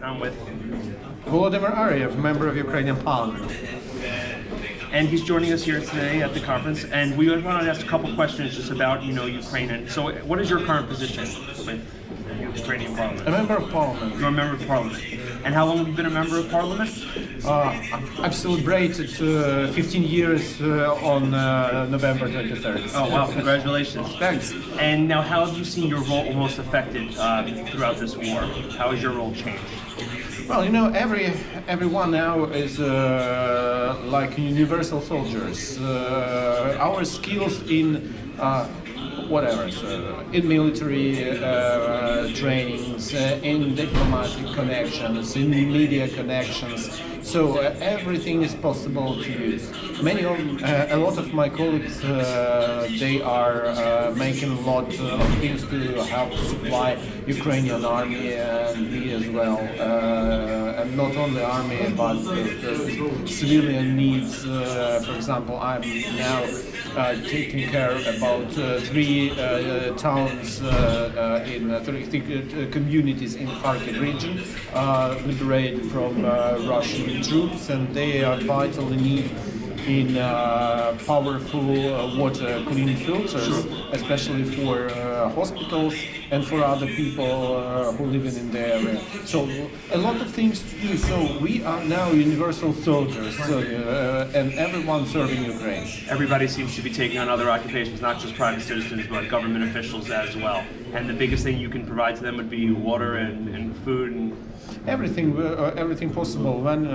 I'm with Volodymyr Ariev, member of Ukrainian Parliament. and he's joining us here today at the conference. And we wanted to ask a couple questions just about, Ukraine. And so, what is your current position with the Ukrainian Parliament? A member of Parliament. You're a member of Parliament. And how long have you been a member of Parliament? I've celebrated 15 years on November 23rd. Oh wow! Congratulations. Thanks. And now, how have you seen your role most affected throughout this war? How has your role changed? Well, everyone now is like universal soldiers. Our skills in in military trainings, in diplomatic connections, in media connections. So everything is possible to use. A lot of my colleagues, they are making a lot of things to help supply Ukrainian army and me as well. And not only army, but the civilian needs. For example, I'm now taking care about three towns in three communities in Kharkiv region, liberated from Russian troops, and they are vitally needed in powerful water clean filters, especially for hospitals and for other people who live in the area. So a lot of things to do. So we are now universal soldiers, and everyone serving Ukraine. Everybody seems to be taking on other occupations, not just private citizens, but government officials as well. And the biggest thing you can provide to them would be water and food and everything possible. When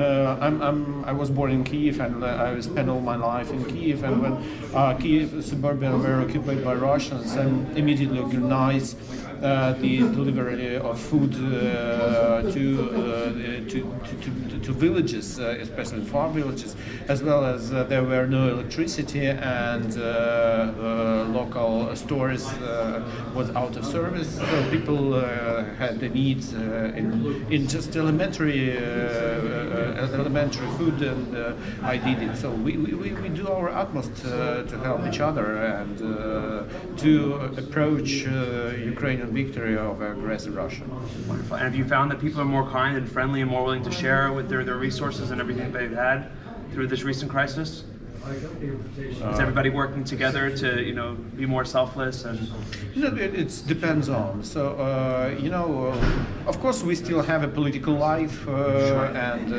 I was born in Kiev, and I spent all my life in Kiev, and when Kiev suburbia were occupied by Russians, I immediately organized the delivery of food to villages, especially farm villages, as well as there were no electricity, and local stores was out of service. So people had the needs in just elementary food, and I did it. So we do our utmost to help each other and to approach Ukrainian victory of aggressive Russia. Wonderful. And have you found that people are more kind and friendly and more willing to share with their resources and everything they've had through this recent crisis? Is everybody working together to, be more selfless? And it depends on. So, of course, we still have a political life, and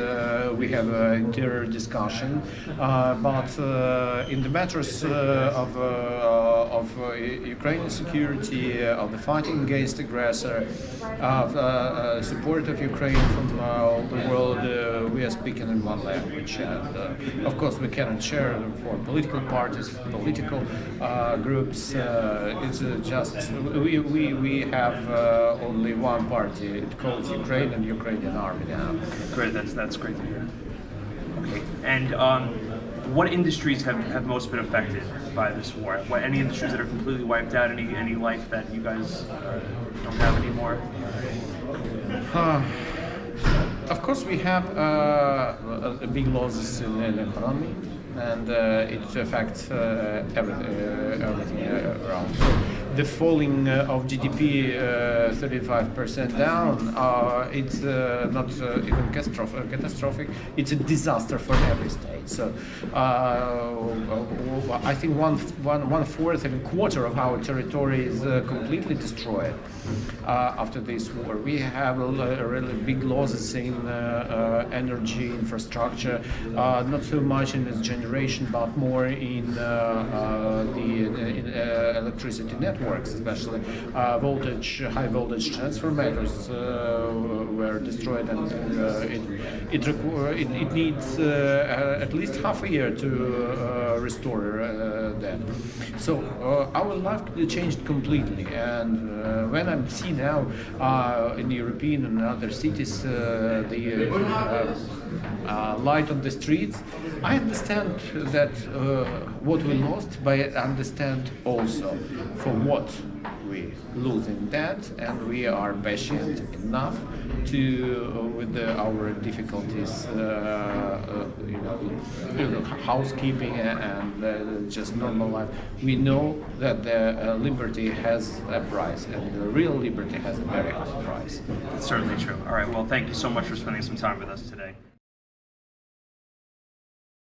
we have an interior discussion. But in the matters of Ukrainian security, of the fighting against aggressor, of support of Ukraine from all the world, we are speaking in one language. And of course, we cannot share for political parties, political groups. It's just we have only one party. It calls Ukraine and Ukrainian Army now. Great, that's great to hear. Okay, and what industries have most been affected by this war? Any industries that are completely wiped out? Any life that you guys don't have anymore? Of course, we have big losses in the economy, and it affects everything around. So the falling of GDP 35% down, it's not even catastrophic. It's a disaster for every state. So I think one fourth and a quarter of our territory is completely destroyed after this war. We have really big losses in energy infrastructure, not so much in its generation, but more in the electricity networks, especially high voltage transformers were destroyed, and it needs at least half a year to restore that. So our life changed completely, and when I see now in the European and other cities the light on the streets, I understand that what we lost, but I understand also for what we losing that, and we are patient enough to with our difficulties, housekeeping and just normal life. We know that the liberty has a price, and the real liberty has a very high price. That's certainly true. All right, well, thank you so much for spending some time with us today.